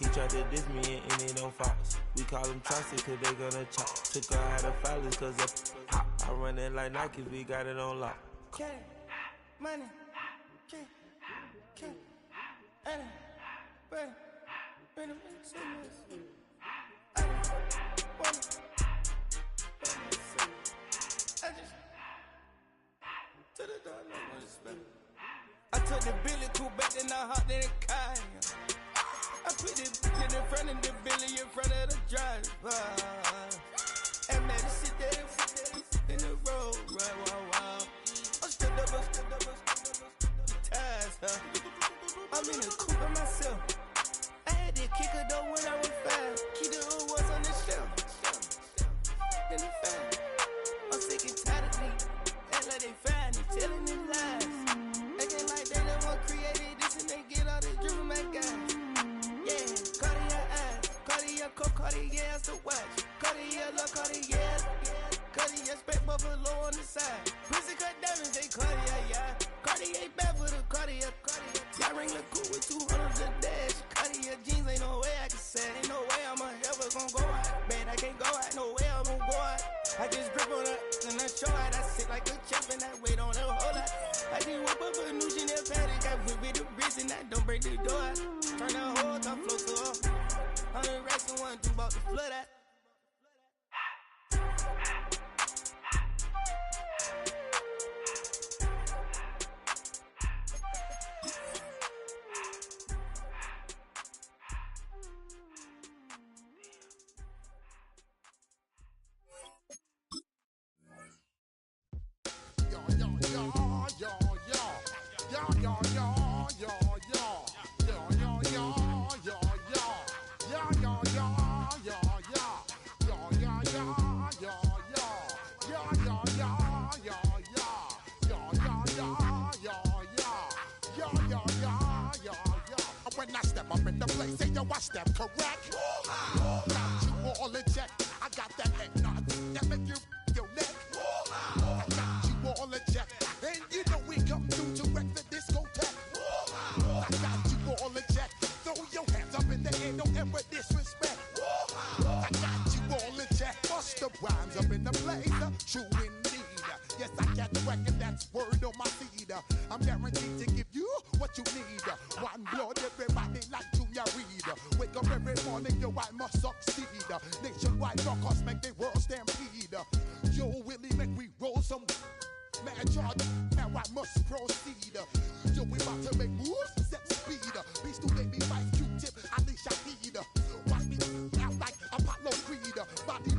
He tried to diss me and it on Fox. We call him Chauncey cause they gonna chop. Took her out of filers cause hot. I run it like Nike, we got it on lock. Cash, money, cash, money, bread, to the door, no one spell. I took the Billy cool back, then I hopped in the car. I put the in front of the Billy in front of the driver. And man, the shit that in the road, right, wow. I'm stood up, ties, huh? I'm in the coupe by myself. I had that kicker though when I was 5. Keep the old ones on the shelf. In the fan. I'm sick and tired of me. Act like they fine and telling them lies. Acting like they the one created this and they get all this driven my guys. Yeah, Cartier eyes, Cartier coke, Cartier ass to watch. Cartier look, Cartier, Cartier spec buffalo on the side. Pussy cut diamonds, they Cartier, yeah. Cartier bad for the Cartier. Y'all ring the cool with 200 a dash. Cartier jeans, ain't no way I can say. Ain't no way I'm ever gonna go out. Man, I can't go out, no way I'm gonna go out. I just grip on her and I show out. I sit like a chef and I wait on her whole lot. I just whip up a new Chanel patty. Got whip with the bricks and I don't break the door out. Turn the whole top flow so up. 100 racks and 1, 2 about to flood out. When I step up in the place, say yo, I step correct. Got you all in check. I got that head nod that make you your neck. I got you all in check, and you know we come through to wreck the discotheque. I got you all in check. Throw your hands up in the air, don't ever disrespect. I got you all in check. Bust the rhymes up in the blazer, true indeed. Yes, I got the record, that's word on my seed. I'm guaranteed to give you what you need. One blood, everybody like Junior Reed. Wake up every morning, yo, I must succeed. Nationwide rockers make the world stampede. Yo, Willie, make we roll some mad charge. Now I must proceed. Yo, we about to make moves, set speed. Beast to baby, vice Q-tip, Alicia Heed. Watch me out like Apollo Creed. Body,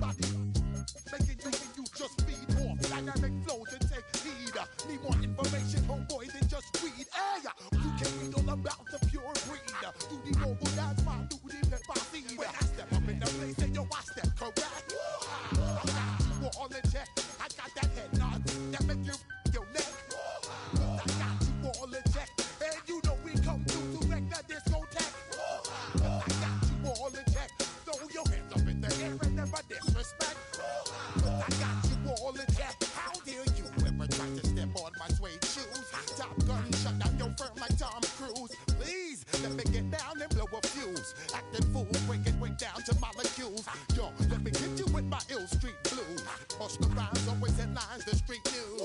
making you just feed off dynamic flows and take heed. Need more information, homeboy, than just read. Hey, you can read all about the pure breed. Do the mobile dance, man, do the pepper seed. When I step up in the place, say yo, I step correct. I got you all in check. I got that head nod that make you your neck. I got you all in check, and you know we come through to wreck the discotheque. I got you all in check. Throw your hands up in the air and never disrespect. I got you all in check. How dare you ever try to step on my suede shoes? Top Gun shut down your firm like Tom Cruise. Please let me get down and blow a fuse. Acting fool, break it way down to molecules. Yo, let me hit you with my ill street blues. Bust the rhymes, always headlines the street news.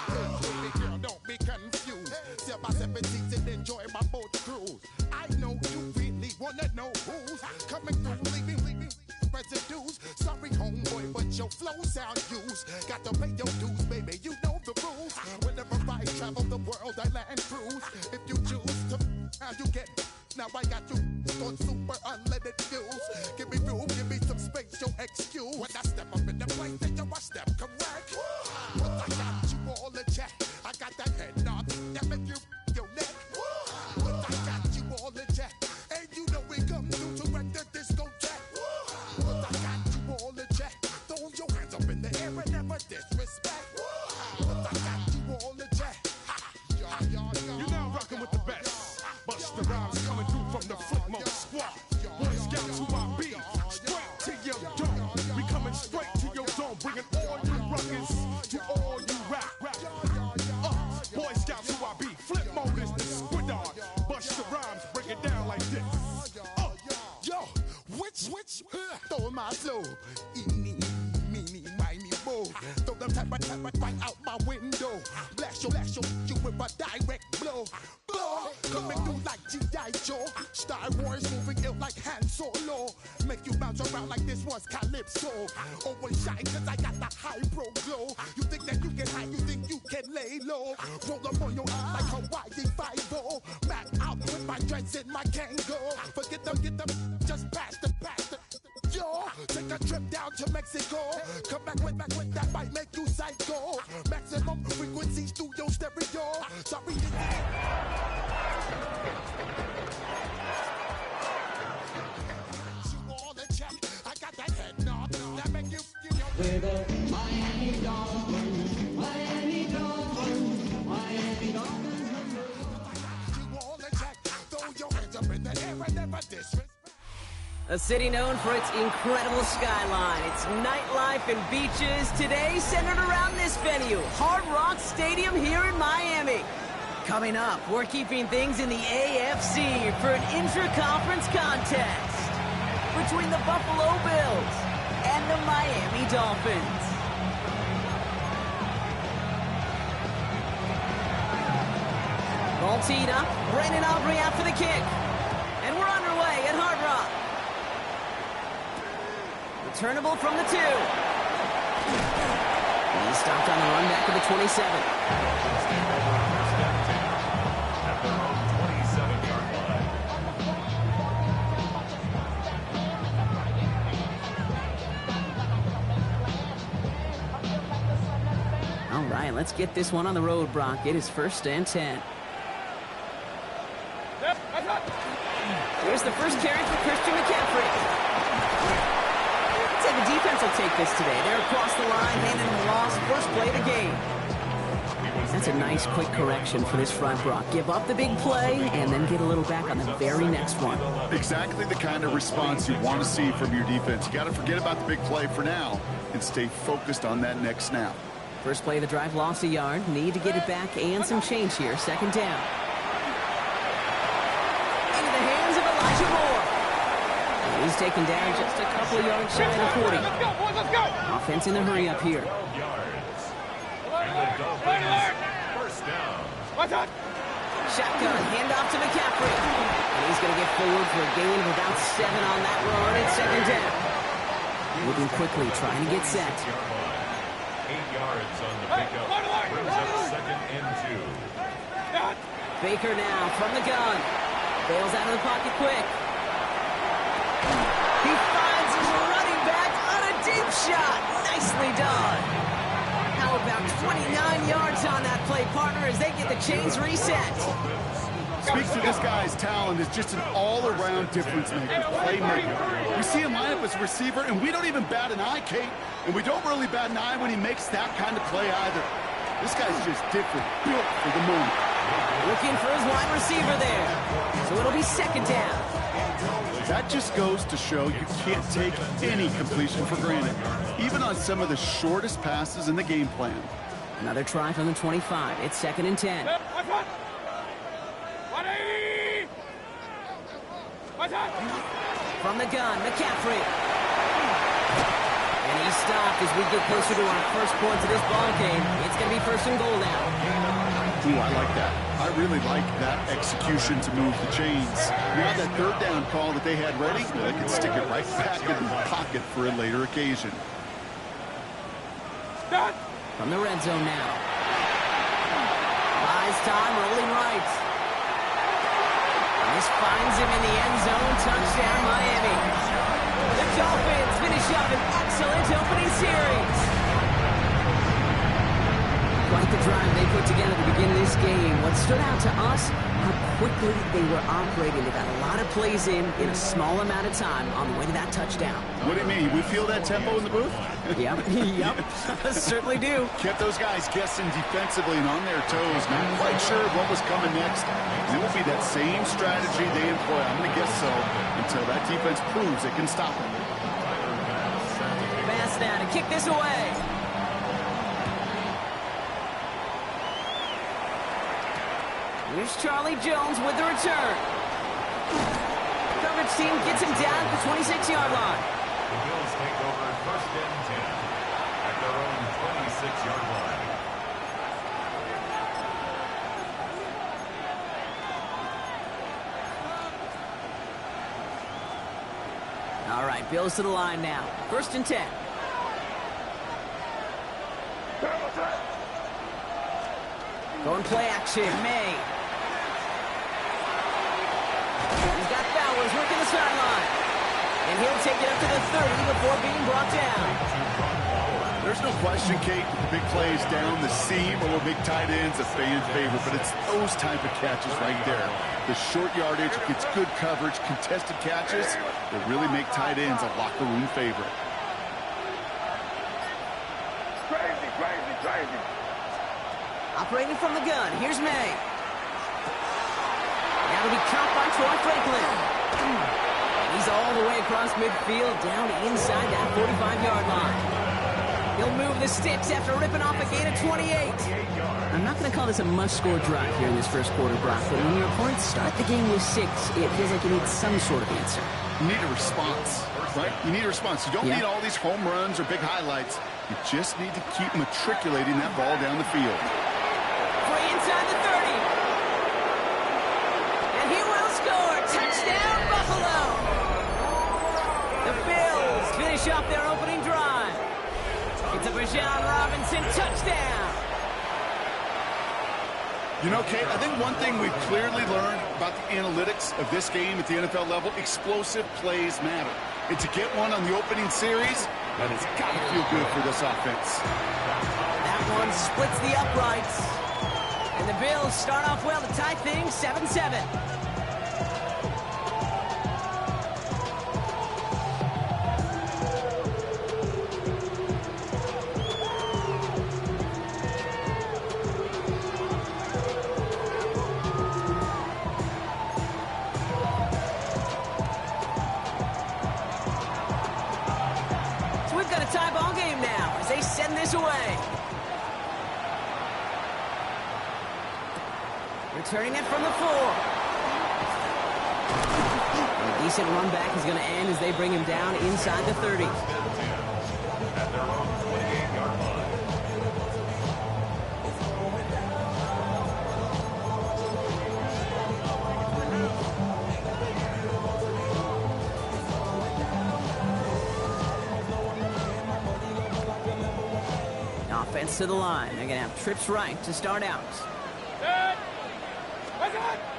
Hey, baby girl, don't be confused. Sell my 17s and enjoy my boat cruise. I know you really wanna know who's coming through, leaving residues. Sorry, homeboy, but your flow sound used. Got to pay your dues, baby, you know the rules. Whenever I travel the world, I land cruise. If you choose to, how you get. Now I got you on super unleaded fuels. Give me room, give me some space, your excuse. When I step up in the place, then yo, I step correct. But I got you all in check. I got that head nod that make you your neck. But I got you all in check, and you know we come through to wreck the discotheque. But I got you all in check. Throw your hands up in the air and never disrespect. But I got you all in check. You're now rocking with the best. Bust the rhymes coming through from the Footmo squad. Boy Scouts who I be. Straight to your dome. We coming straight to your dome. Bringing all your ruckus to all switch, throw my flow. Eeny, meeny, miny, mo. Throw them type right out my window. Blast you with a direct blow. Blow, coming through like G.I. Joe. Star Wars moving ill like Han Solo. Make you bounce around like this was Calypso. Overshine cause I got the high pro glow. You think that you can hide, you think you can lay low. Roll up on your ass like Hawaii 5-0. Back out with my dreads in my Kango. Forget them, just pass the. Yo, take a trip down to Mexico. Come back with that might make you psycho. Maximum frequency studio stereo. Sorry, you all in check. I got that head nod that make you know. We're the Miami Dolphins, Miami Dolphins, Miami Dolphins. You all in check. Throw your hands up in the air and never disrespect. A city known for its incredible skyline, its nightlife and beaches, today centered around this venue, Hard Rock Stadium here in Miami. Coming up, we're keeping things in the AFC for an intra-conference contest between the Buffalo Bills and the Miami Dolphins. Ball teed up, Brandon Aubrey out for the kick. And we're underway at Hard Rock. Returnable from the 2. And he's stopped on the run back of the 27. At their own 27-yard line. All right, let's get this one on the road, Brock. It is 1st and 10. Here's the first carry for Christian McCaffrey. I'd say the defense will take this today. They're across the line, handing him a loss. First play of the game. That's a nice, quick correction for this front, Brock. Give up the big play and then get a little back on the very next one. Exactly the kind of response you want to see from your defense. You got to forget about the big play for now and stay focused on that next snap. First play of the drive, lost a yard. Need to get it back and some change here. 2nd down. Into the hands of Elijah Moore. And he's taken down just a couple of yards shy of the 40. Let's go, boys, let's go! Offense in a hurry up here. 12 yards. And the Dolphins, first down. Shotgun, handoff to McCaffrey. And he's going to get forward for a gain of about 7 on that run at 2nd down. Moving quickly, trying to get set. 8 yards on the pickup. Brings up 2nd and 2. Baker now from the gun. Bails out of the pocket quick. He finds his running back on a deep shot. Nicely done. How about 29 yards on that play, partner, as they get the chains reset. Speaks to this guy's talent as just an all-around difference maker, playmaker. We see him line up as a receiver, and we don't even bat an eye, Kate. And we don't really bat an eye when he makes that kind of play either. This guy's just different, built for the moment. Looking for his wide receiver there. So it'll be 2nd down. That just goes to show you can't take any completion for granted, even on some of the shortest passes in the game plan. Another try from the 25. It's 2nd and 10. From the gun, McCaffrey. And he's stopped as we get closer to our first points of this ball game. It's going to be 1st and goal now. Ooh, I like that. I really like that execution to move the chains. Now that 3rd down call that they had ready, they can stick it right back in the pocket for a later occasion. From the red zone now. Buys time, rolling right. And this finds him in the end zone. Touchdown, Miami. The Dolphins finish up an excellent opening series. Quite the drive they put together to begin this game. What stood out to us, how quickly they were operating. They got a lot of plays in a small amount of time on the way to that touchdown. What do you mean? We feel that tempo in the booth? Yep, certainly do. Kept those guys guessing defensively and on their toes. Not quite sure what was coming next. And it will be that same strategy they employ, I'm going to guess so, until that defense proves it can stop them. Pass now to kick this away. Here's Charlie Jones with the return. Cover Hawks team gets him down at the 26-yard line. The Bills take over 1st and 10 at their own 26-yard line. All right, Bills to the line now. 1st and 10. Going play action. May. He's got Bowers working the sideline. And he'll take it up to the 30 before being brought down. There's no question, Kate, the big plays down the seam or big tight ends a fan favorite, but it's those type of catches right there. The short yardage gets good coverage, contested catches that really make tight ends a locker room favorite. Crazy. Operating from the gun, here's May. That'll be caught by Troy Franklin. He's all the way across midfield, down inside that 45-yard line. He'll move the sticks after ripping off a gain of 28. I'm not going to call this a must-score drive here in this first quarter, Brock, but when your opponents start the game with 6, it feels like you need some sort of answer. You need a response, right? You need a response. You don't need all these home runs or big highlights. You just need to keep matriculating that ball down the field. Free inside the 30. And he will score. Touchdown, Buffalo. The Bills finish off their opening drive. It's a Bijan Robinson touchdown. You know, Kate, I think one thing we've clearly learned about the analytics of this game at the NFL level, explosive plays matter. And to get one on the opening series, that has got to feel good for this offense. That one splits the uprights. And the Bills start off well to tie things 7-7. Returning it from the 4. A decent run back is going to end as they bring him down inside the 30. At their own 28-yard line. Offense to the line. They're going to have trips right to start out.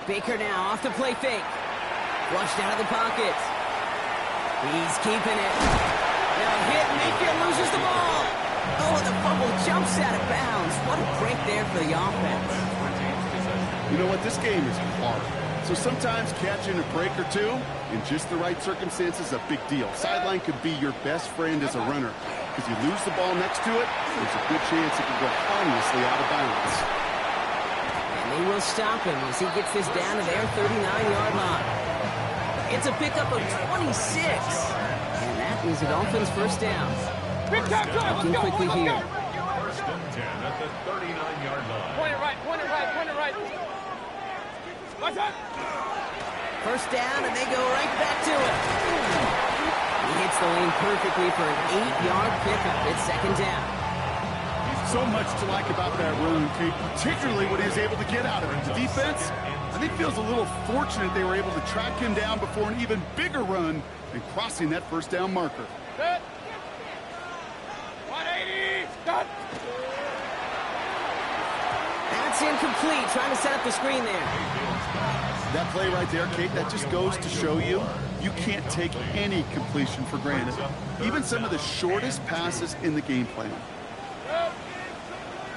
Baker now off the play fake. Flushed out of the pocket. He's keeping it. Now hit. Mayfield loses the ball. Oh, and the fumble jumps out of bounds. What a break there for the offense. You know what? This game is hard. So sometimes catching a break or two in just the right circumstances is a big deal. Sideline could be your best friend as a runner. Because you lose the ball next to it, there's a good chance it can go harmlessly out of bounds. They will stop him as he gets this down to their 39-yard line. It's a pickup of 26. And that is a Dolphins first down. Looking quickly here. 1st and 10 at the 39-yard line. Point it right. What's up? First down, and they go right back to it. He hits the lane perfectly for an 8-yard pickup. It's 2nd down. So much to like about that run, Kate, particularly what he was able to get out of it. The defense, I think, feels a little fortunate they were able to track him down before an even bigger run and crossing that first down marker. Good. 180. Done. That's incomplete. Trying to set up the screen there. That play right there, Kate, that just goes to show you can't take any completion for granted. Even some of the shortest passes in the game plan.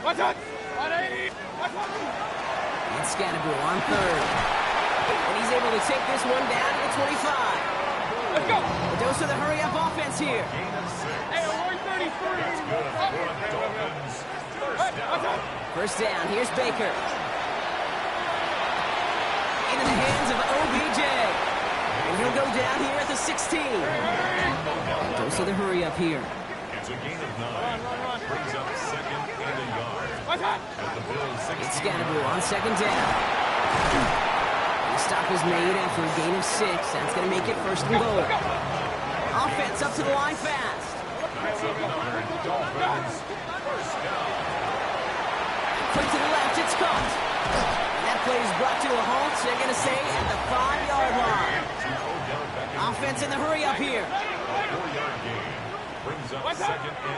What's up? 180. And Scannaboo on 3rd. And he's able to take this one down to the 25. Let's go. A dose of the hurry-up offense here. Hey, Roy 33. First down. Here's Baker. Into the hands of OBJ. And he'll go down here at the 16. A dose of the hurry-up here. It's a gain of 9. Brings up 2nd and a yard. At the Bills 16. It's Scannaboo on 2nd down. The stop is made after a gain of 6. That's going to make it 1st and goal. Offense up to the line fast. Quick to the left, it's caught. And that play is brought to a halt, so they're going to say at the 5-yard line. Offense in the hurry up here.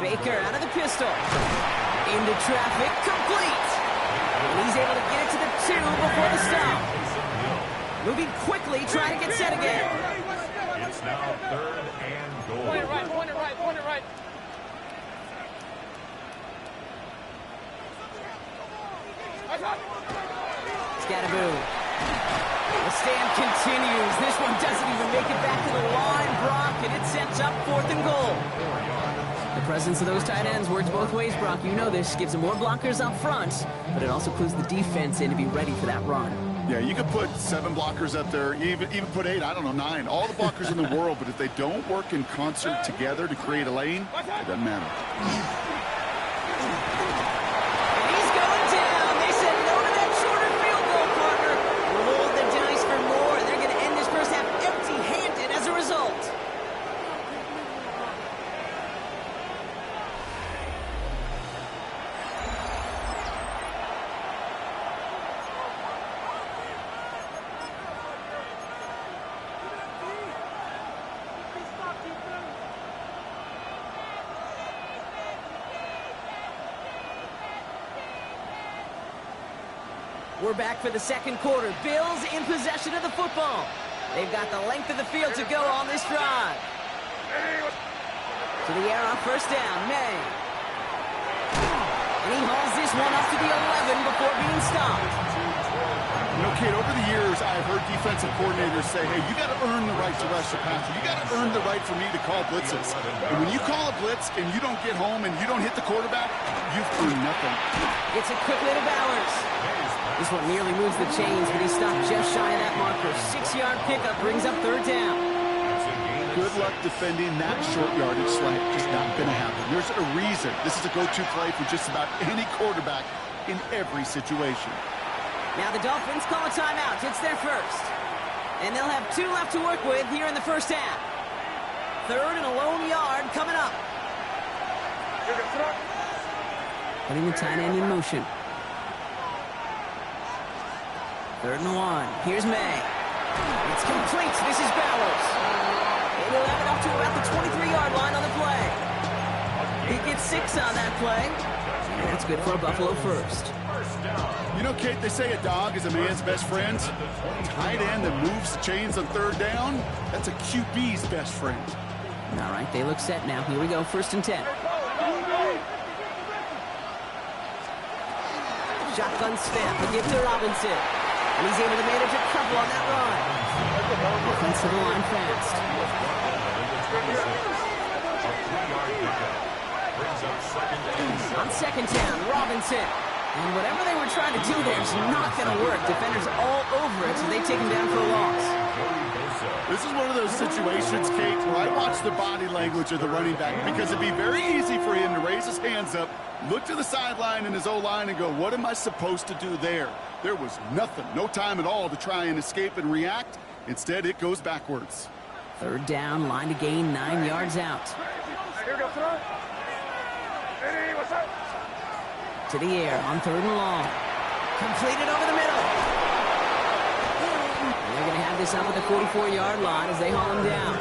Baker out of the pistol. Into traffic, complete. And he's able to get it to the 2 before the stop. Moving quickly, trying to get set again. It's now 3rd and goal. Point it right, point it right, point it right. Scattaboo. The stand continues. This one doesn't even make it back to the line, Brock, and it sets up 4th and goal. The presence of those tight ends works both ways, Brock. You know this. Gives them more blockers up front, but it also clues the defense in to be ready for that run. Yeah, you could put 7 blockers up there, even put 8, I don't know, 9. All the blockers in the world, but if they don't work in concert together to create a lane, it doesn't matter. And he's going down. They said no to that shorter field goal, partner. Rolled the dice for more, and they're going to end this first half empty-handed as a result. We're back for the 2nd quarter. Bills in possession of the football. They've got the length of the field to go on this drive. To the air on 1st down, May. And he hauls this one up to the 11 before being stopped. You know, Kate, over the years, I've heard defensive coordinators say, hey, you got to earn the right to rush the passer. You got to earn the right for me to call blitzes. And when you call a blitz and you don't get home and you don't hit the quarterback, you've earned nothing. It's a quick little Bowers. This one nearly moves the chains, but he stopped just shy of that marker. 6-yard pickup brings up 3rd down. Good luck defending that short yardage slant. Just not going to happen. There's a reason. This is a go-to play for just about any quarterback in every situation. Now the Dolphins call a timeout. It's their first. And they'll have 2 left to work with here in the first half. 3rd and a lone yard coming up. Putting the tight end in motion. 3rd and 1. Here's May. It's complete. This is Bowers. And he'll have it up to about the 23-yard line on the play. He gets 6 on that play. And that's good for a Buffalo first. You know, Kate, they say a dog is a man's best friend. Tight end that moves the chains on 3rd down, that's a QB's best friend. All right, they look set now. Here we go, 1st and 10. Shotgun snap, a give to Robinson. And he's able to manage a couple on that run. Offense to the line fast. On 2nd down, Robinson. And whatever they were trying to do there is not going to work. Defenders all over it, so they take him down for a loss. This is one of those situations, Kate, where I watch the body language of the running back because it'd be very easy for him to raise his hands up, look to the sideline in his O-line and go, what am I supposed to do there? There was nothing, no time at all to try and escape and react. Instead, it goes backwards. 3rd down, line to gain 9 yards out. To the air on 3rd and long. Completed over the middle. And they're going to have this up at the 44-yard line as they haul him down.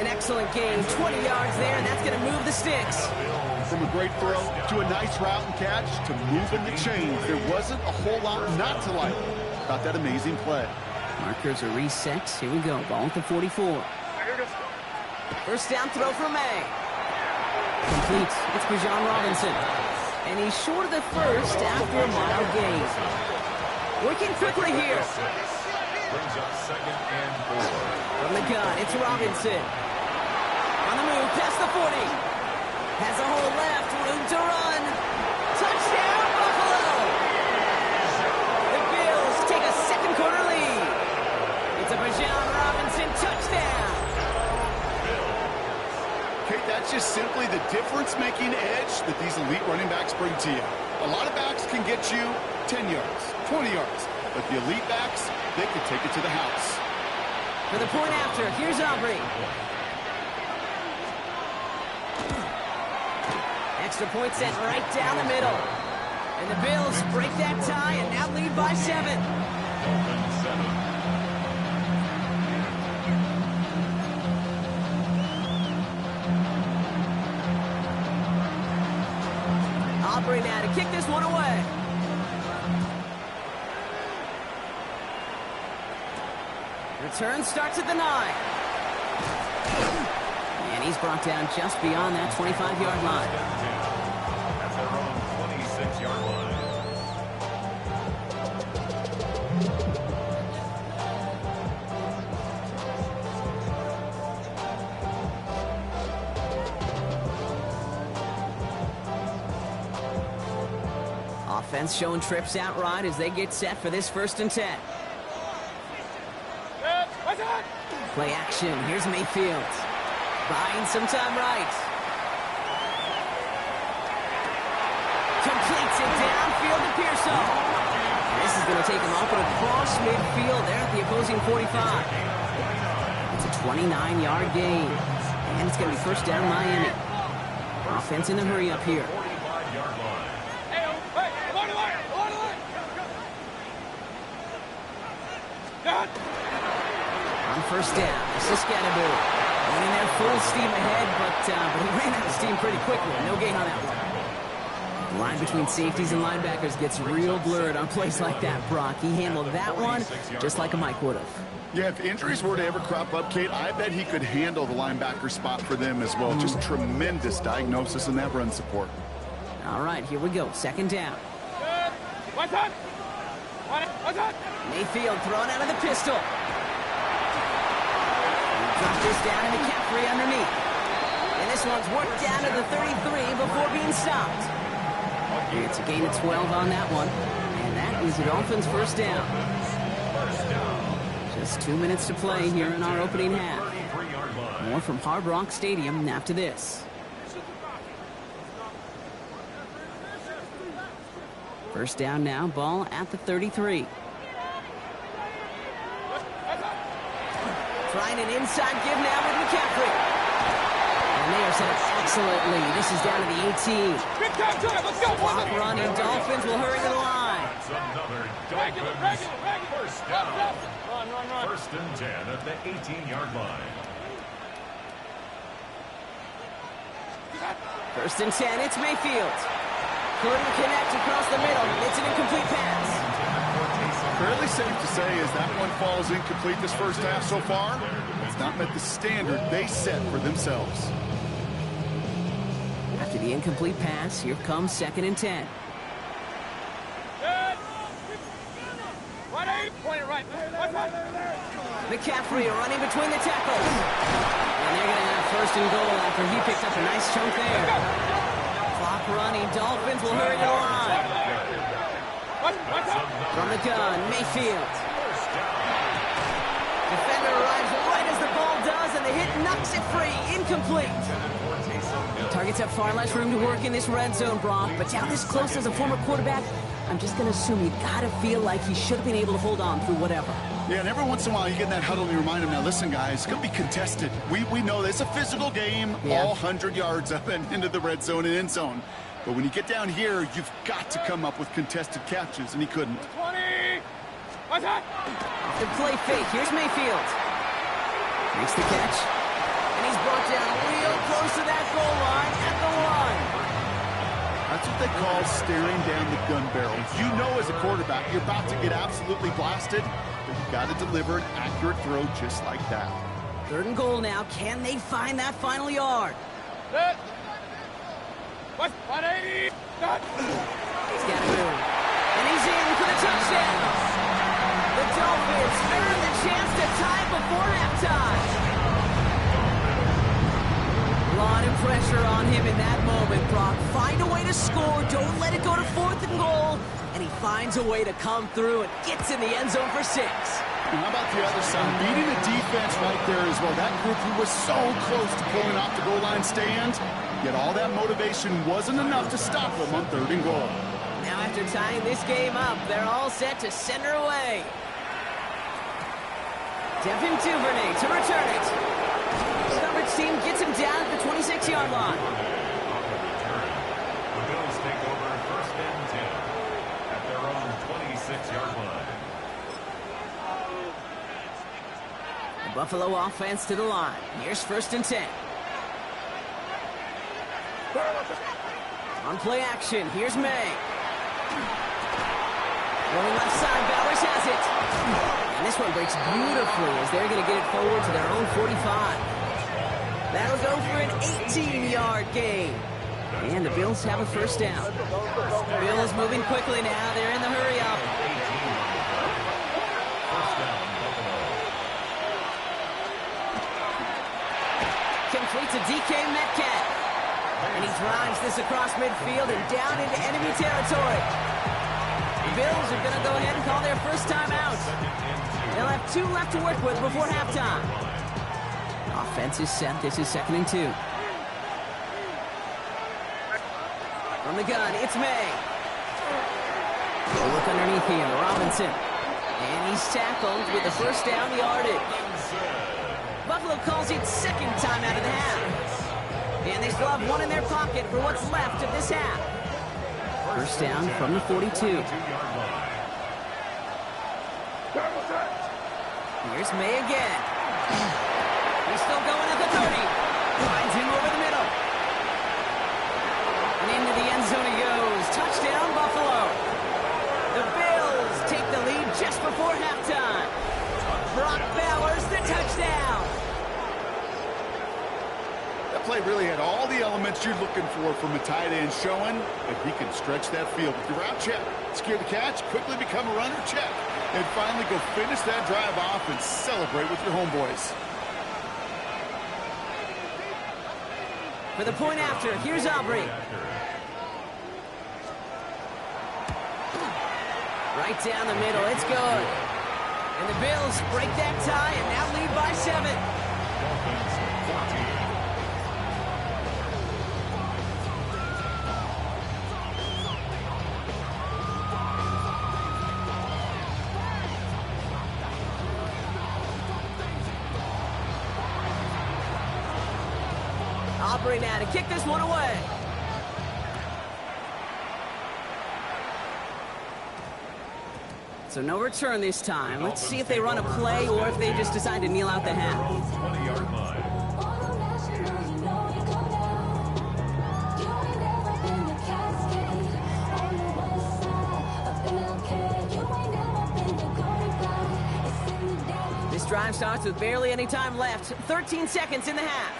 An excellent gain, 20 yards there, and that's going to move the sticks. From a great throw to a nice route and catch to moving the chains, there wasn't a whole lot not to like about that amazing play. Markers are reset. Here we go. Ball at the 44. 1st down throw for May. Complete. It's Bijan Robinson. And he's short of the 1st after a mile gain. Working quickly here. Brings up 2nd and 4. From the gun, it's Robinson. On the move, past the 40. Has a hole left, room to run. Touchdown, Buffalo! The Bills take a 2nd quarter lead. It's a Bijan Robinson touchdown. Kate, that's just simply the difference-making edge that these elite running backs bring to you. A lot of backs can get you 10 yards, 20 yards. But the elite backs, they could take it to the house. For the point after, here's Aubrey. Extra point sent right down the middle. And the Bills break that tie and now lead by 7. Aubrey now to kick this one away. Return starts at the 9. And he's brought down just beyond that 25-yard line. At their own 26-yard line. Offense showing trips out right as they get set for this 1st and 10. Play action. Here's Mayfield. Buying some time right. Completes it downfield to Pearson. This is going to take him off and across midfield there at the opposing 45. It's a 29-yard gain. And it's going to be 1st down Miami. Offense in the hurry up here. On 1st down, Siskanabu running there full steam ahead, but he ran out of steam pretty quickly. No gain on that one. The line between safeties and linebackers gets real blurred on plays like that, Brock. He handled that one just like a Mike would have. Yeah, if injuries were to ever crop up, Kate, I bet he could handle the linebacker spot for them as well. Just tremendous diagnosis in that run support. All right, here we go. 2nd down. Mayfield thrown out of the pistol. Drop this down to McCaffrey underneath. And this one's worked down to the 33 before being stopped. And it's a gain of 12 on that one. And that is the Dolphins' 1st down. Just 2 minutes to play here in our opening half. More from Hard Rock Stadium after this. 1st down now, ball at the 33. Trying an inside give now with McCaffrey. And they are set up excellently. This is down to the 18. Clock running. Dolphins will hurry to the line. Dolphins. 1st down. Run. 1st and 10 at the 18-yard line. 1st and 10. It's Mayfield. Couldn't connect across the middle. It's an incomplete pass. Fairly safe to say as that one falls incomplete this 1st half so far, it's not met the standard they set for themselves. After the incomplete pass, here comes 2nd and 10. McCaffrey running between the tackles. And they're going to have 1st and goal after he picked up a nice chunk there. Clock running. Dolphins will hurry to the line. From the gun, Mayfield. Defender arrives right as the ball does, and the hit knocks it free. Incomplete. Targets have far less room to work in this red zone, Brock, but down this close as a former quarterback, I'm just going to assume you got to feel like he should have been able to hold on through whatever. Yeah, and every once in a while you get in that huddle and you remind him, now listen, guys, it's going to be contested. We know it's a physical game, all 100 yards up and into the red zone and end zone. But when you get down here, you've got to come up with contested catches, and he couldn't. 20! What's that? The play fake. Here's Mayfield. Makes the catch. And he's brought down real close to that goal line at the 1. That's what they call staring down the gun barrel. You know as a quarterback, you're about to get absolutely blasted, but you've got to deliver an accurate throw just like that. 3rd and goal now. Can they find that final yard? Set. 180. Done. He's got to move. And he's in for the touchdown. The Dolphins earn the chance to tie before halftime. A lot of pressure on him in that moment, Brock. Find a way to score. Don't let it go to 4th and goal. And he finds a way to come through and gets in the end zone for 6. And how about the other side? Beating the defense right there as well. That group who was so close to pulling off the goal line stand, yet all that motivation wasn't enough to stop them on 3rd and goal. Now after tying this game up, they're all set to send her away. Devin Duvernay to return it. Coverage team gets him down at the 26-yard line. The Bills take over first and 10 at their own 26-yard line. The Buffalo offense to the line. Here's first and 10. On play action, here's May. Rolling left side, Bowers has it. And this one breaks beautifully as they're going to get it forward to their own 45. That'll go for an 18-yard gain. And the Bills have a first down. Bills moving quickly now. They're in the hurry up. First down, Buffalo. Complete to DK Metcalf. And he drives this across midfield and down into enemy territory. The Bills are going to go ahead and call their first time out. They'll have 2 left to work with before halftime. Offense is set. This is 2nd and 2. From the gun, it's May. Look underneath here, Robinson. And he's tackled with the first down yardage. Buffalo calls it 2nd time out of the half. And they still have 1 in their pocket for what's left of this half. First down from the 42. Here's May again. He's still going at the 30. Finds him over the middle. And into the end zone he goes. Touchdown, Buffalo. The Bills take the lead just before halftime. Brock Bowers, the touchdown. That play really had all the elements you're looking for from a tight end, showing that he can stretch that field with your route check, secure the catch, quickly become a runner check, and finally go finish that drive off and celebrate with your homeboys. For the point after, here's Aubrey. Right down the middle, it's good. And the Bills break that tie and now lead by 7. Aubrey now to kick this one away. So no return this time. Let's see if they run a play or if they just decide to kneel out the half. 20-yard line. This drive starts with barely any time left. 13 seconds in the half.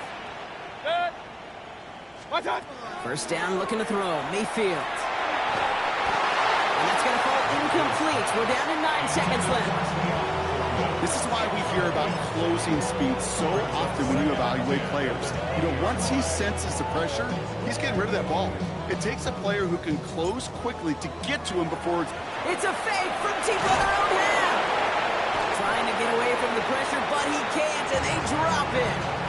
First down, looking to throw. Mayfield. And that's going to fall incomplete. We're down to 9 seconds left. This is why we hear about closing speed so often when you evaluate players. You know, once he senses the pressure, he's getting rid of that ball. It takes a player who can close quickly to get to him before it's a fake from deep on their own half. Trying to get away from the pressure, but he can't, and they drop it.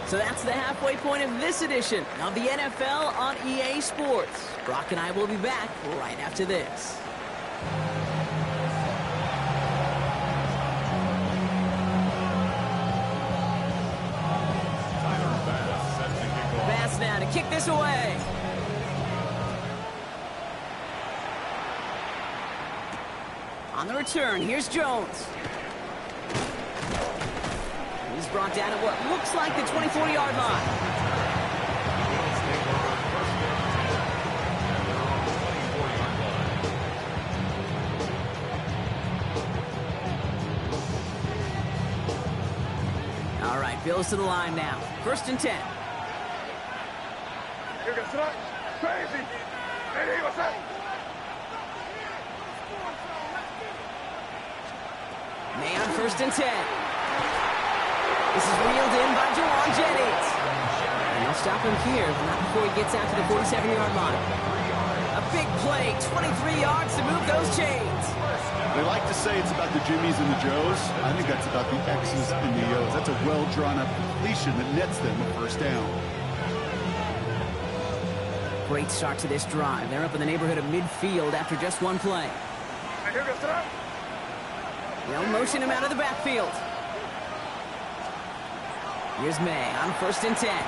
So that's the halfway point of this edition of the NFL on EA Sports. Brock and I will be back right after this. Bass now to kick this away. On the return, here's Jones. He's brought down at what looks like the 24-yard line. All right, Bills to the line now. First and 10. Crazy. May on first and 10. This is reeled in by Jawan Jennings. And they'll stop him here, but not before he gets out to the 47-yard line. A big play, 23 yards to move those chains. They like to say it's about the Jimmies and the Joes. I think that's about the X's and the O's. That's a well-drawn-up completion that nets them a first down. Great start to this drive. They're up in the neighborhood of midfield after just one play. They'll motion him out of the backfield. Here's May on 1st and 10.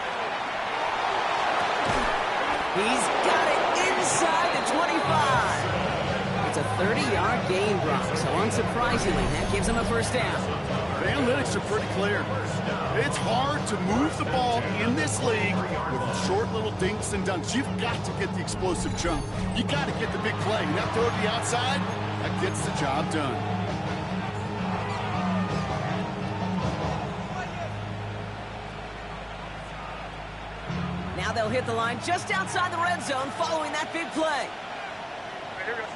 He's got it inside the 25. It's a 30-yard gain, Brock, so unsurprisingly, that gives him a first down. The analytics are pretty clear. It's hard to move the ball in this league with short little dinks and dunks. You've got to get the explosive jump. You got to get the big play. And that throw to the outside, that gets the job done. Now they'll hit the line just outside the red zone following that big play.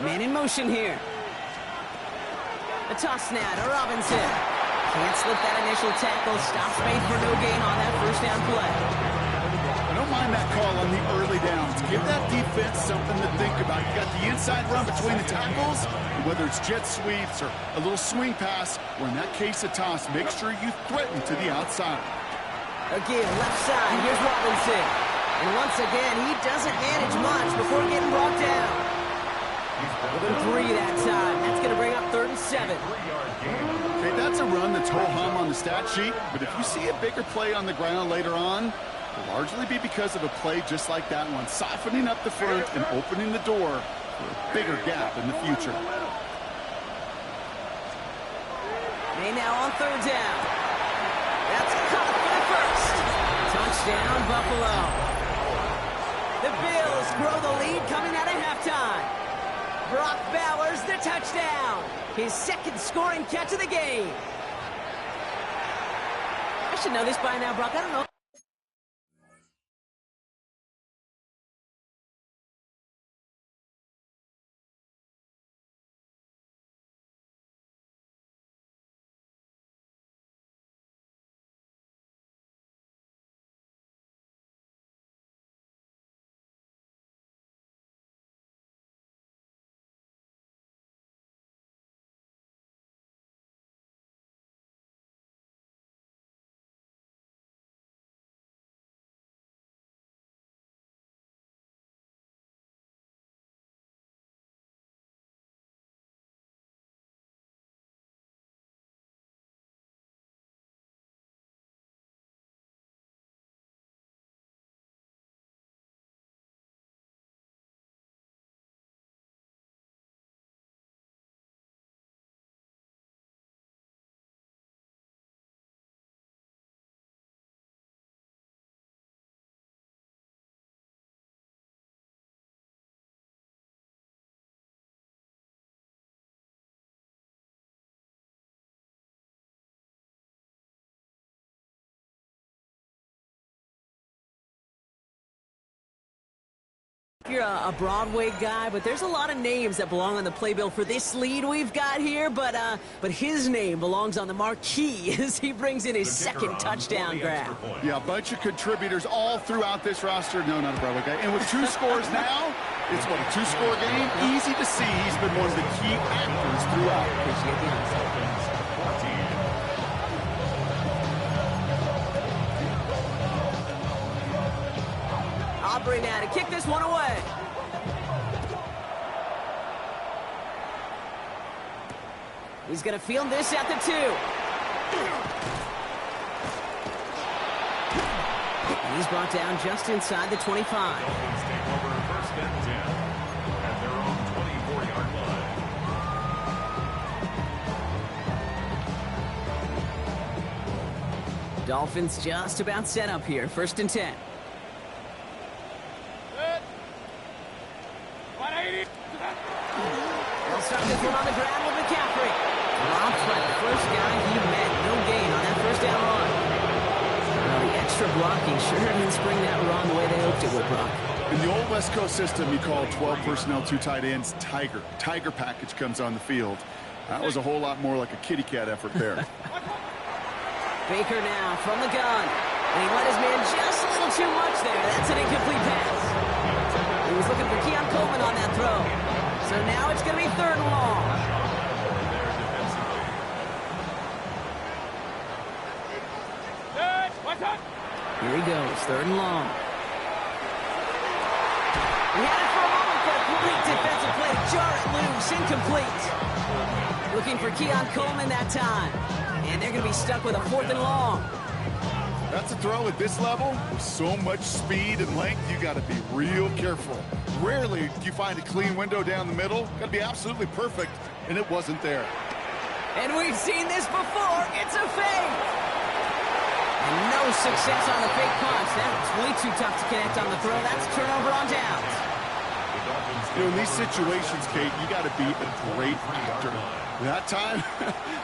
Man in motion here. A toss now to Robinson. Can't slip that initial tackle. Stops made for no gain on that first down play. I don't mind that call on the early downs. Give that defense something to think about. You got the inside run between the tackles, and whether it's jet sweeps or a little swing pass, or in that case a toss, make sure you threaten to the outside. Again, left side. Here's Robinson. And once again, he doesn't manage much before getting brought down. Within 3 that time. That's going to bring up 3rd and 7. Okay, that's a run that's ho-hum on the stat sheet, but if you see a bigger play on the ground later on, it'll largely be because of a play just like that one, softening up the front and opening the door for a bigger gap in the future. May now on 3rd down. That's caught for the first. Touchdown, Buffalo. The Bills grow the lead coming out of halftime. Brock Bowers the touchdown. His 2nd scoring catch of the game. I should know this by now, Brock. I don't know. You're a Broadway guy, but there's a lot of names that belong on the playbill for this lead we've got here, but his name belongs on the marquee as he brings in his 2nd touchdown grab. Yeah, a bunch of contributors all throughout this roster. No, not a Broadway guy. And with 2 scores now, it's what, a 2-score game? Easy to see he's been one of the key actors throughout. Appreciate the answer. Aubrey now to kick this one away. He's going to field this at the 2. And he's brought down just inside the 25. Dolphins take over 1st and 10 at their own 24-yard line. Dolphins just about set up here. 1st and 10. They'll start this one on the ground with McCaffrey. Dropped by the first guy he met. No gain on that 1st down run. Well, the extra blocking sure didn't spring that run the way they hoped it would, Brock. In the old West Coast system, you call 12 personnel, 2 tight ends, Tiger. Tiger package comes on the field. That was a whole lot more like a kitty cat effort there. Baker now from the gun. And he let his man just little too much there. That's an incomplete pass. He was looking for Keon Coleman on that throw. So now it's going to be 3rd and long. Here he goes, 3rd and long. He had it for a moment, but a great defensive play to jar it loose, incomplete. Looking for Keon Coleman that time. And they're going to be stuck with a 4th and long. That's a throw at this level with so much speed and length, you got to be real careful. Rarely do you find a clean window down the middle. Got to be absolutely perfect, and it wasn't there. And we've seen this before. It's a fake. And no success on the fake punch. That's way too tough to connect on the throw. That's turnover on downs. You know, in these situations, Kate, you got to be a great actor. That time,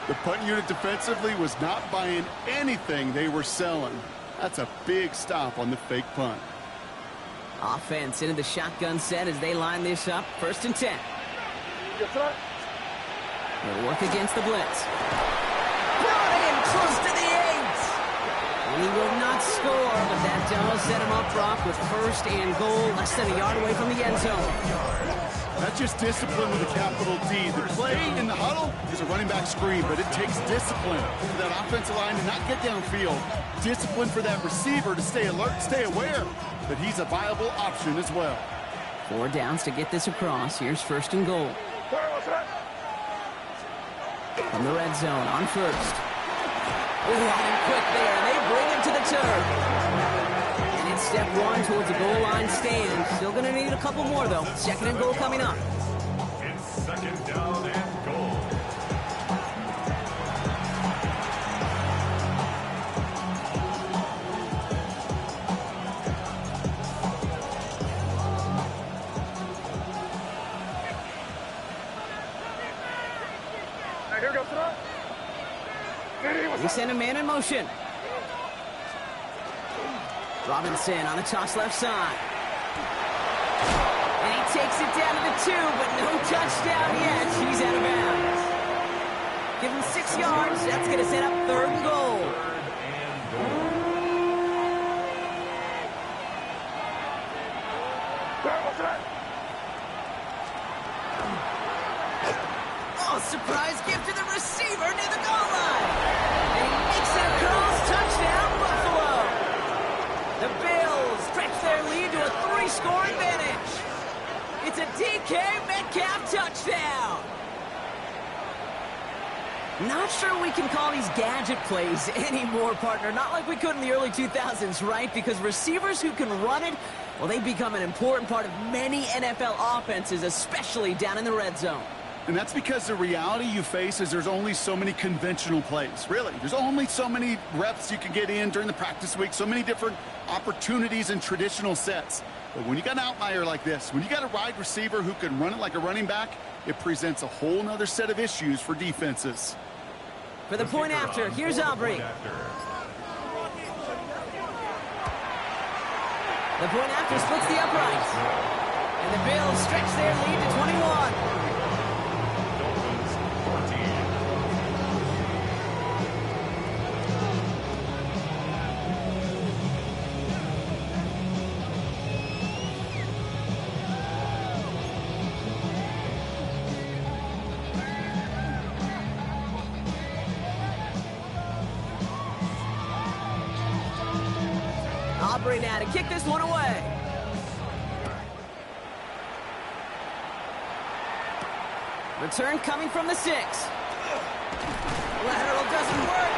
the punt unit defensively was not buying anything they were selling. That's a big stop on the fake punt. Offense into the shotgun set as they line this up. 1st and 10. They'll work against the blitz. Brought in close to the 8. And he will not score, but that does set him up, Brock, with 1st and goal, less than a yard away from the end zone. That's just discipline with a capital D. The play in the huddle is a running back screen, but it takes discipline for that offensive line to not get downfield. Discipline for that receiver to stay alert, stay aware that he's a viable option as well. 4 downs to get this across. Here's 1st and goal. From the red zone on 1st. Running quick there, and they bring him to the turf. And it's step 1 towards the goal line stand. Still going to need a couple more, though. 2nd and goal coming up. It's 2nd down and goal. We send a man in motion. Robinson on the toss left side. And he takes it down to the 2, but no touchdown yet. He's out of bounds. Give him 6 yards. That's going to set up 3rd and goal. Oh, surprise gift to the receiver near the goal line. And he makes it across. Touchdown, Buffalo. The Bills stretch their lead to a 3-score advantage. It's a DK Metcalf touchdown. Not sure we can call these gadget plays anymore, partner. Not like we could in the early 2000s, right? Because receivers who can run it, well, they become an important part of many NFL offenses, especially down in the red zone. And that's because the reality you face is there's only so many conventional plays. Really, there's only so many reps you can get in during the practice week, so many different opportunities and traditional sets. But when you got an outlier like this, when you got a wide receiver who can run it like a running back, it presents a whole nother set of issues for defenses. For the point after, here's Aubrey. The point after splits the uprights. And the Bills stretch their lead to 21. Aubrey now to kick this one away. Return coming from the 6. Lateral doesn't work.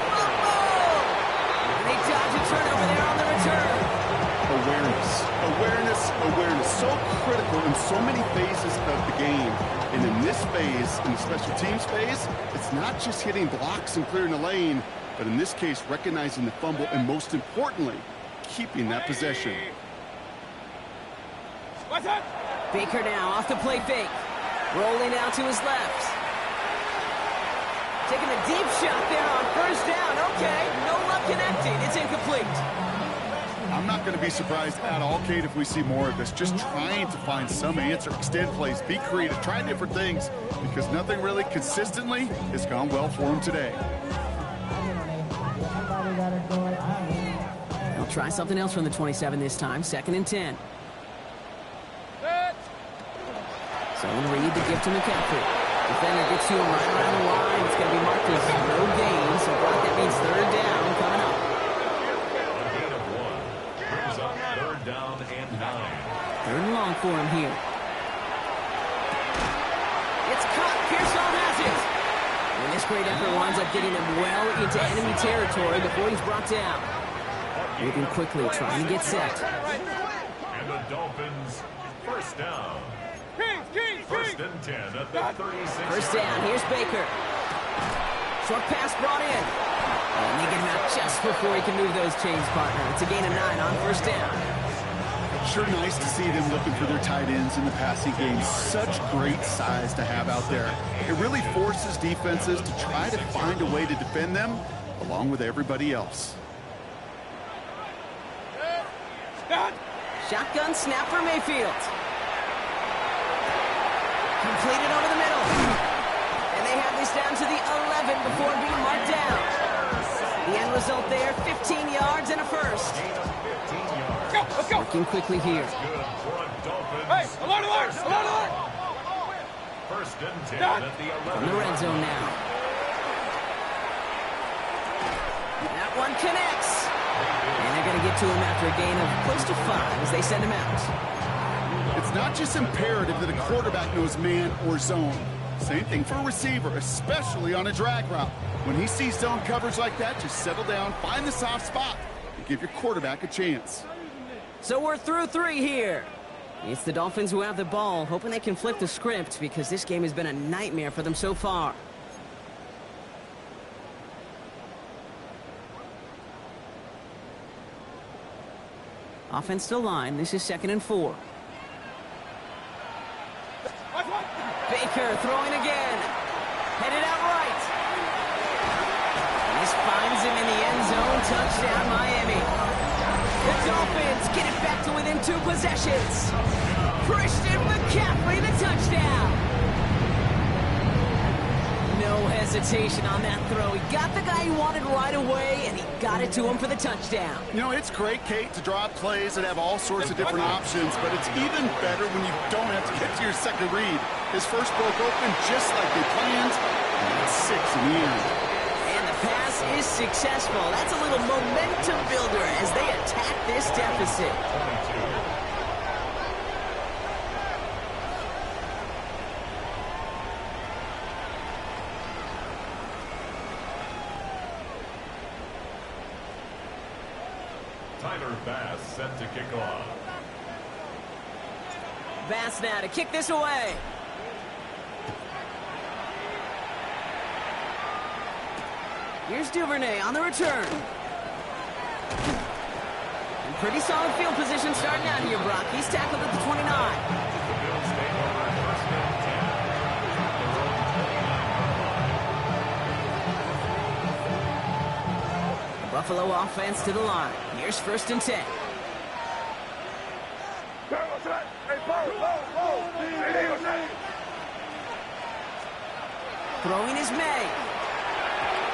And they dodge a turnover there on the return. Awareness. So critical in so many phases of the game. And in this phase, in the special teams phase, it's not just hitting blocks and clearing the lane, but in this case, recognizing the fumble and most importantly, keeping that possession. Baker now off the play fake. Rolling out to his left. Taking a deep shot there on 1st down. Okay, no luck connecting. It's incomplete. I'm not going to be surprised at all, Kate, if we see more of this. Just trying to find some answer, extend plays, be creative, try different things, because nothing really consistently has gone well for him today. They'll try something else from the 27 this time. 2nd and 10. Zone read the gift to McCaffrey. Defender gets to him right around the line. It's going to be marked as no gain. So Brock, that means 3rd down coming up. A gain of 1 brings up 3rd down and 9. 3rd and long for him here. It's caught. Pearsall has it. And this great effort winds up getting him well into enemy territory before he's brought down. Moving quickly, trying to get set. And the Dolphins, 1st down. 1st and 10 at the 36. 1st down, here's Baker. Short pass brought in. And they get him out just before he can move those chains, partner. It's a gain of 9 on 1st down. Sure nice to see them looking for their tight ends in the passing game. Such great size to have out there. It really forces defenses to try to find a way to defend them along with everybody else. Shotgun snap for Mayfield. Completed over the middle. And they have this down to the 11 before being marked down. The end result there, 15 yards and a 1st. Let's go. Working quickly here. Hey, alert, alert, alert, alert. 1st and 10 at the 11. From the red zone now. That one connects. And they're going to get to him after a gain of close to 5 as they send him out. It's not just imperative that a quarterback knows man or zone. Same thing for a receiver, especially on a drag route. When he sees zone coverage like that, just settle down, find the soft spot, and give your quarterback a chance. So we're through 3 here. It's the Dolphins who have the ball, hoping they can flip the script because this game has been a nightmare for them so far. Offense to line. This is 2nd and 4. Baker throwing again. Headed out right. And this finds him in the end zone. Touchdown, Miami. The Dolphins get it back to within 2 possessions. Christian McCaffrey, the touchdown. No hesitation on that throw. He got the guy he wanted right away, and he got it to him for the touchdown. You know, it's great, Kate, to draw up plays that have all sorts of different options, but it's even better when you don't have to get to your second read. His first broke open just like they planned, and it's 6 in the end. And the pass is successful. That's a little momentum builder as they attack this deficit. Tyler Bass set to kick off. Bass now to kick this away. Here's Duvernay on the return. And pretty solid field position starting out here, Brock. He's tackled at the 29. Buffalo offense to the line. Here's 1st and 10. Throwing is May.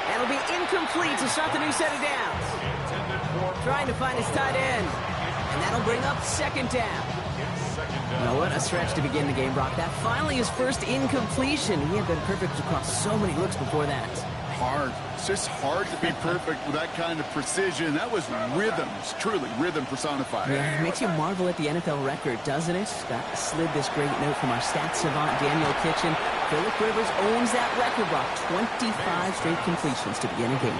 That'll be incomplete to start the new set of downs. Trying to find his tight end. And that'll bring up 2nd down. Now what a stretch to begin the game, Brock. That finally his first incompletion. He had been perfect across so many looks before that. Hard. It's just hard to be perfect with that kind of precision. That was rhythm. It's truly rhythm personified. Yeah, it makes you marvel at the NFL record, doesn't it? Got slid this great note from our stats savant, Daniel Kitchen. Phillip Rivers owns that record, Brock. 25 straight completions to begin a game.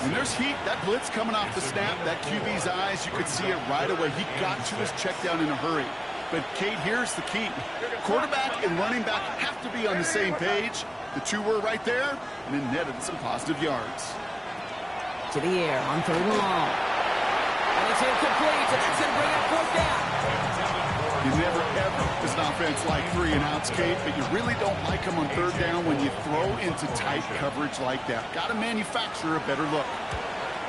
When there's heat, that blitz coming off the snap, that QB's eyes, you could see it right away. He got to his check down in a hurry. But, Kate, here's the key. Quarterback and running back have to be on the same page. The two were right there, and it netted some positive yards. To the air on 3rd and long. And it's incomplete, and that's going to bring up 4th down. You never, ever, as an offense, like 3 and outs, Kate, but you really don't like them on 3rd down when you throw into tight coverage like that. Got to manufacture a better look.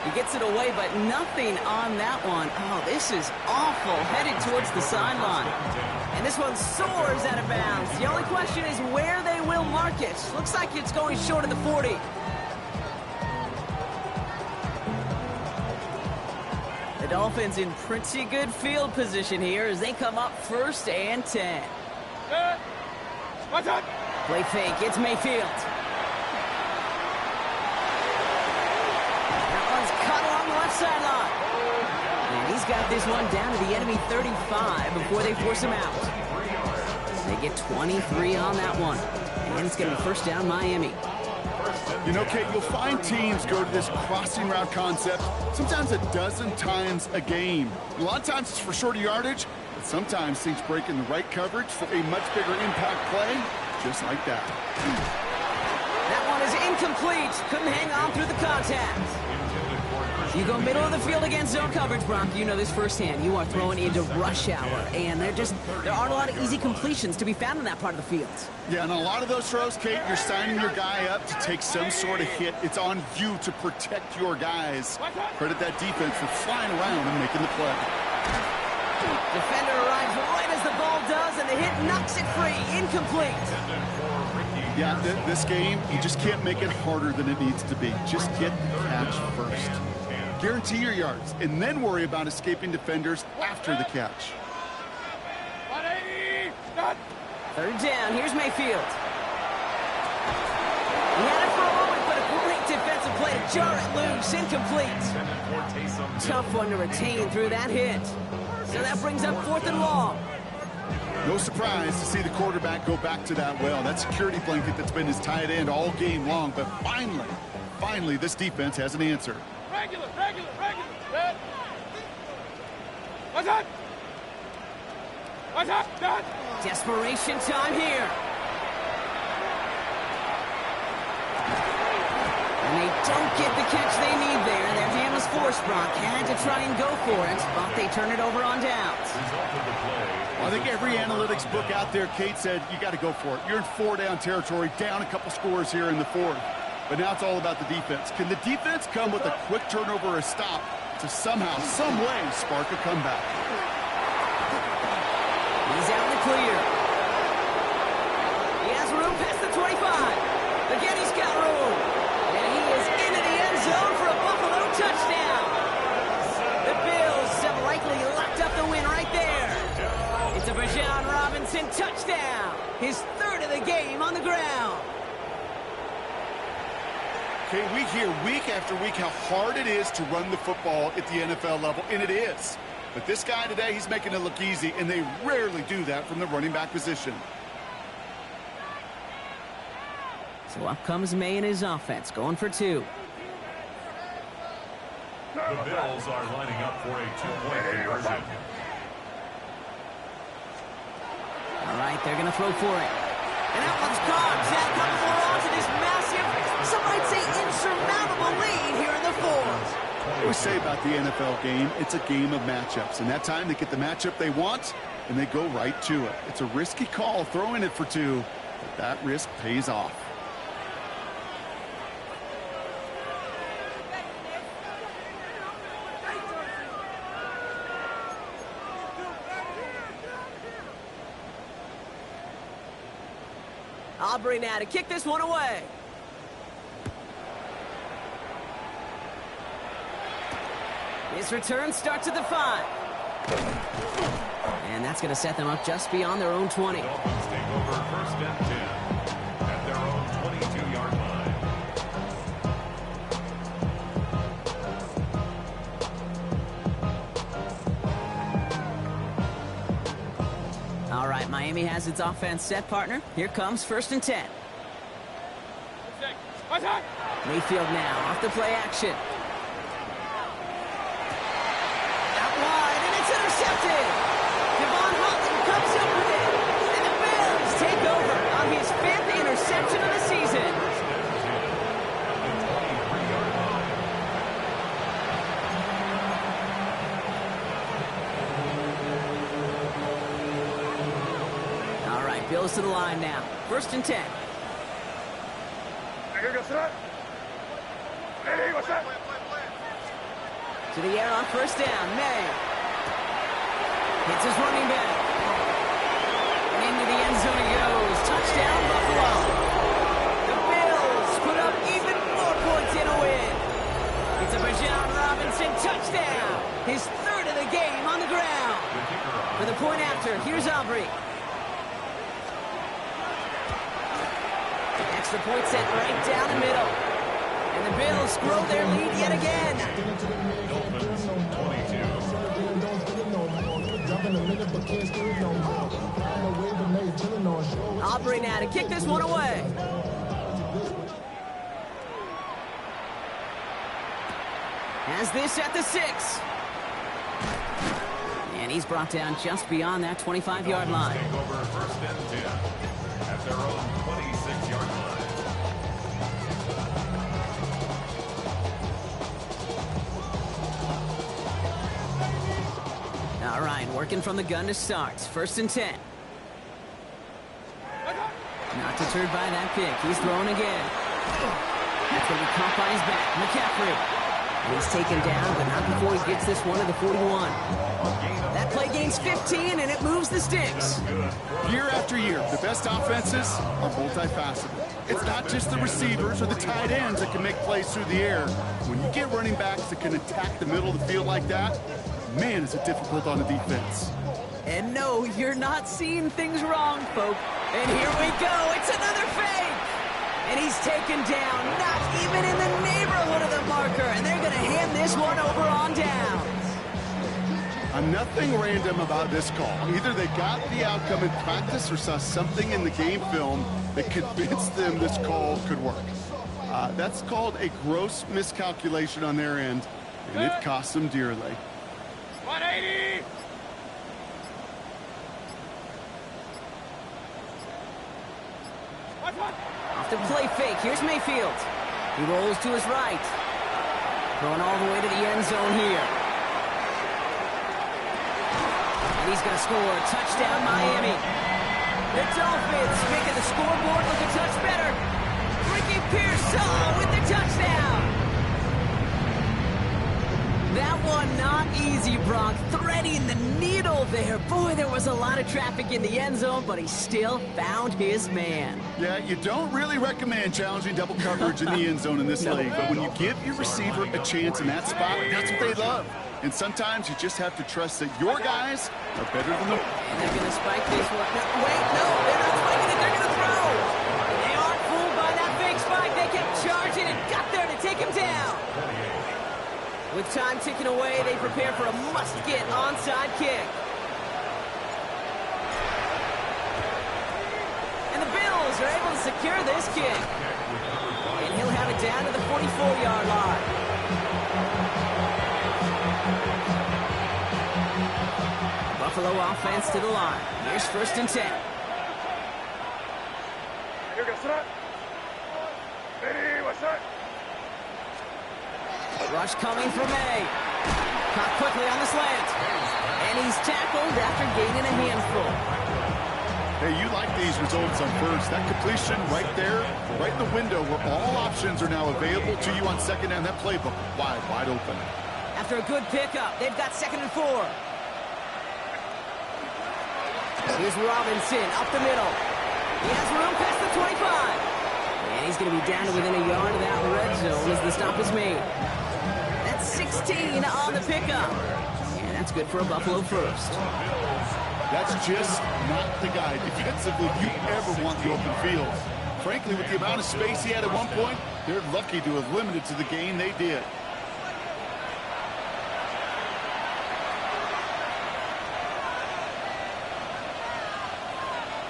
He gets it away, but nothing on that one. Oh, this is awful. Headed towards the sideline. And this one soars out of bounds. The only question is where they will mark it. Looks like it's going short of the 40. The Dolphins in pretty good field position here as they come up 1st and 10. Play fake, it's Mayfield. That one's cut along the left sideline. And he's got this one down to the enemy 35 before they force him out. They get 23 on that one. And it's going to be 1st down Miami. You know, Kate, you'll find teams go to this crossing route concept sometimes a dozen times a game. A lot of times it's for shorter yardage, but sometimes things break in the right coverage for a much bigger impact play, just like that. That one is incomplete. Couldn't hang on through the contact. You go middle of the field against zone coverage, Brock. You know this firsthand. You are throwing into rush hour, and there aren't a lot of easy completions to be found in that part of the field. Yeah, and a lot of those throws, Kate, you're signing your guy up to take some sort of hit. It's on you to protect your guys. Credit that defense for flying around and making the play. Defender arrives right as the ball does, and the hit knocks it free. Incomplete. Yeah, this game, you just can't make it harder than it needs to be. Just get the catch first. Guarantee your yards, and then worry about escaping defenders after the catch. 3rd down, here's Mayfield. He had it for a moment, but a great defensive play to jar it loose. Incomplete. Tough one to retain through that hit. So that brings up 4th and long. No surprise to see the quarterback go back to that well. That security blanket that's been his tight end all game long, but finally, this defense has an answer. Regular. Red. What's up? Done. Desperation time here. And they don't get the catch they need there. Their hand was forced, Brock. Had to try and go for it, but they turn it over on downs. I think every analytics book out there, Kate, said you got to go for it. You're in 4-down territory, down a couple scores here in the 4th. But now it's all about the defense. Can the defense come with a quick turnover or a stop to somehow, some way, spark a comeback? He's out in the clear. He has room past the 25. Again, he's got room. And he is into the end zone for a Buffalo touchdown. The Bills have likely locked up the win right there. It's a Bijan Robinson touchdown. His 3rd of the game on the ground. Okay, we hear week after week how hard it is to run the football at the NFL level, and it is. But this guy today, he's making it look easy, and they rarely do that from the running back position. So up comes May and his offense, going for 2. The Bills are lining up for a 2-point conversion. All right, they're going to throw for it. And that one's caught. Zach comes on to this massive, some might say insurmountable lead here in the 4th. We say about the NFL game, it's a game of matchups. And that time they get the matchup they want, and they go right to it. It's a risky call throwing it for 2, but that risk pays off. Aubrey now to kick this one away. His return starts at the 5. And that's going to set them up just beyond their own 20. Dolphins take over 1st and 10 at their own 22-yard line. All right, Miami has its offense set, partner. Here comes 1st and 10. Mayfield now off the play action. Out wide, and it's intercepted. Devon Holland comes up with it. And the Bills take over on his 5th interception of the season. All right, Bills to the line now. 1st and 10. To the air on 1st down. May hits his running back. And into the end zone he goes. Touchdown, Buffalo. The Bills put up even more points in a win. It's a Bijan Robinson touchdown. His his third of the game on the ground. For the point after, here's Aubrey. Extra point set right down the middle. And the Bills grow their lead yet again. Dolphins 22. Aubrey now to kick this one away. Has this at the 6. And he's brought down just beyond that 25-yard line. Take over first and 10 at their own 26-yard line. All right, working from the gun to start. First and 10. Not deterred by that pick. He's throwing again. That's going to be caught by his back. McCaffrey. And he's taken down, but not before he gets this one to the 41. That play gains 15, and it moves the sticks. Year after year, the best offenses are multifaceted. It's not just the receivers or the tight ends that can make plays through the air. When you get running backs that can attack the middle of the field like that, man, is it difficult on the defense. And no, you're not seeing things wrong, folks. And here we go. It's another fake. And he's taken down, not even in the neighborhood of the marker. And they're going to hand this one over on down. Nothing random about this call. Either they got the outcome in practice or saw something in the game film that convinced them this call could work. That's called a gross miscalculation on their end, and it cost them dearly. 180! Off the play fake. Here's Mayfield. He rolls to his right. Going all the way to the end zone here. And he's going to score. Touchdown, Miami. The Dolphins making the scoreboard look a touch better. Ricky Pearsall with the touchdown. That one not easy, Brock. Threading the needle there. Boy, there was a lot of traffic in the end zone, but he still found his man. Yeah, you don't really recommend challenging double coverage in the end zone in this league, but when you give your receiver a chance in that spot, that's what they love. And sometimes you just have to trust that your guys are better than the... And they're going to spike this one. No, wait, no, they're not spiking it. They're going to throw. And they aren't fooled by that fake spike. They kept charging and got there to take him down. With time ticking away, they prepare for a must-get onside kick. And the Bills are able to secure this kick. And he'll have it down to the 44-yard line. Buffalo offense to the line. Here's first and 10. Here goes that. Ready, what's that? Rush coming from A. Caught quickly on the slant. And he's tackled after gaining a handful. Hey, you like these results on first. That completion right there, right in the window where all options are now available to you on second down. That playbook wide open. After a good pickup, they've got 2nd and 4. Here's Robinson up the middle. He has room past the 25. And he's going to be down to within a yard of that red zone as the stop is made. That's 16 on the pickup. And that's good for a Buffalo first. That's just not the guy defensively you ever want the open field. Frankly, with the amount of space he had at one point, they're lucky to have limited to the gain they did.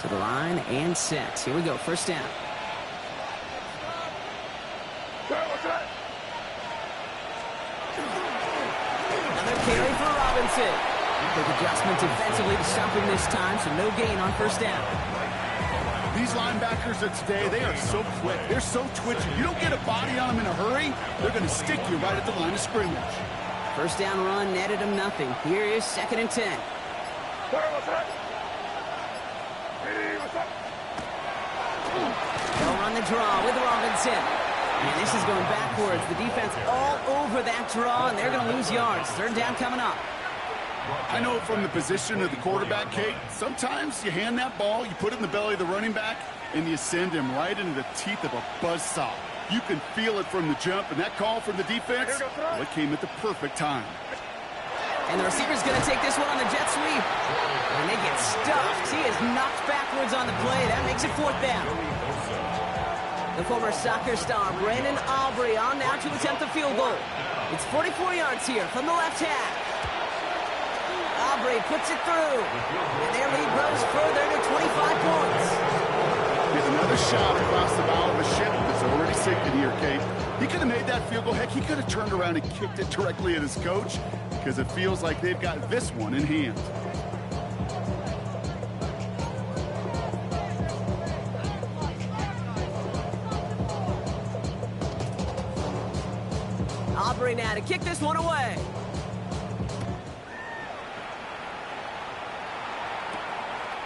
To the line and set. Here we go, first down. Another carry for Robinson. Quick adjustment defensively to stop him this time, so no gain on first down. These linebackers of today, they are so quick. They're so twitchy. You don't get a body on them in a hurry, they're going to stick you right at the line of scrimmage. First down run netted him nothing. Here is 2nd and 10. They'll run the draw with Robinson. And this is going backwards. The defense all over that draw, and they're going to lose yards. 3rd down coming up. I know from the position of the quarterback, Kate, sometimes you hand that ball, you put it in the belly of the running back, and you send him right into the teeth of a buzzsaw. You can feel it from the jump, and that call from the defense, well, it came at the perfect time. And the receiver's going to take this one on the jet sweep. And they get stuffed. He is knocked backwards on the play. That makes it 4th down. The former soccer star, Brandon Aubrey, on now to attempt the field goal. It's 44 yards here from the left half. Aubrey puts it through. And their lead grows further to 25 points. Here's another shot across the bow of a ship that's already sinking here, Kate. He could have made that field goal. Heck, he could have turned around and kicked it directly at his coach, because it feels like they've got this one in hand. Aubrey now to kick this one away.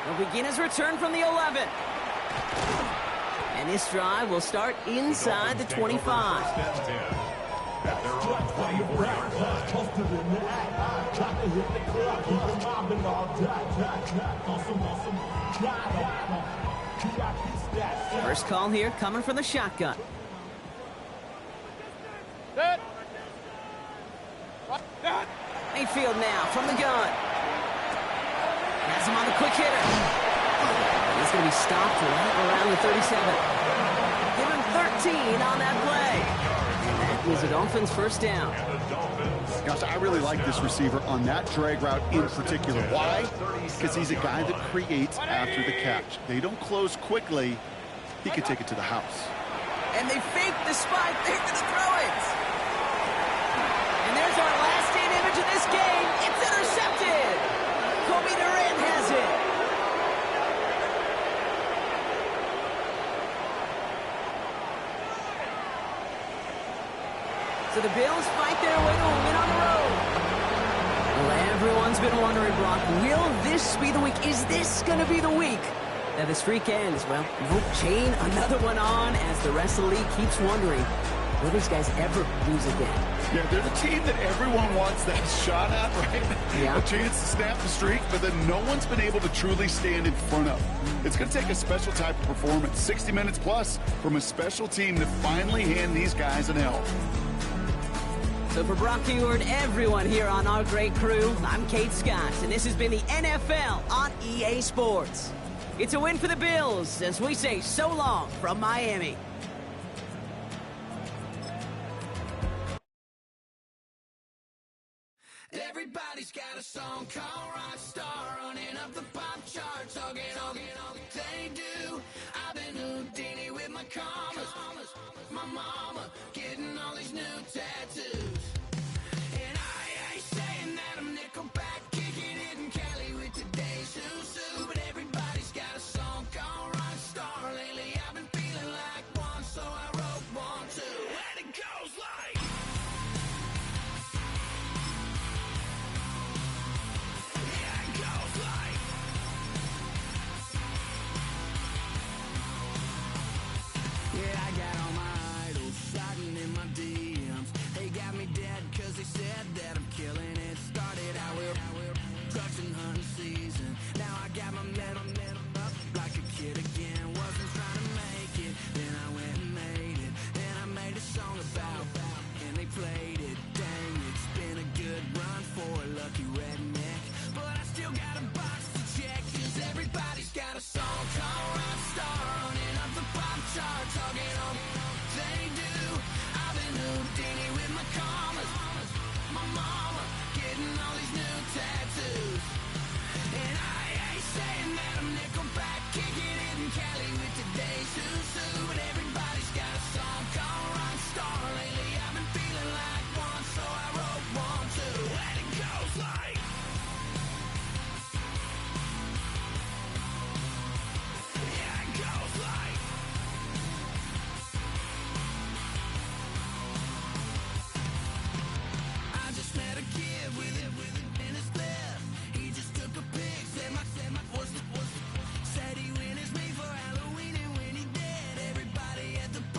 He'll begin his return from the 11. And this drive will start inside the 25. First call here coming from the shotgun. Mayfield now from the gun. Has him on the quick hitter. He's going to be stopped right around the 37. Give him 13 on that play. And that is a Dolphins first down. Gosh, I really like this receiver on that drag route in particular. Why? Because he's a guy that creates after the catch. They don't close quickly. He could take it to the house. And they fake the spike. They're going to throw it. And there's our last state image of this game. It's intercepted. Kobe Durant has it. So the Bills fight their way to a win on the road. Well, everyone's been wondering, Brock, will this be the week? Is this going to be the week that the streak ends? Well, nope, chain another one on as the rest of the league keeps wondering, will these guys ever lose again? Yeah, they're the team that everyone wants that shot at, right? Yeah. A chance to snap the streak, but then no one's been able to truly stand in front of. It's going to take a special type of performance, 60 minutes plus, from a special team to finally hand these guys an L. So for Brock Huard, everyone here on our great crew, I'm Kate Scott, and this has been the NFL on EA Sports. It's a win for the Bills as we say so long from Miami. Everybody's got a song called Rockstar, running up the pop charts, all they do. I've been Houdini with my commas, my mama getting all these new tattoos. And I ain't saying that I'm Nickelback, kicking it in Cali with today's Susu, but everybody's got a song called Rockstar. Lately I've been feeling like one, so I wrote one too. And it goes like, yeah, I got all my idols sliding in my DMs. They got me dead cause they said that I'm killing it. Started out with trucks and hunting season. Now I got my metal up like a kid again. Wasn't trying to make it, then I went and made it. Then I made a song about and they played it. Dang, it's been a good run for a lucky red.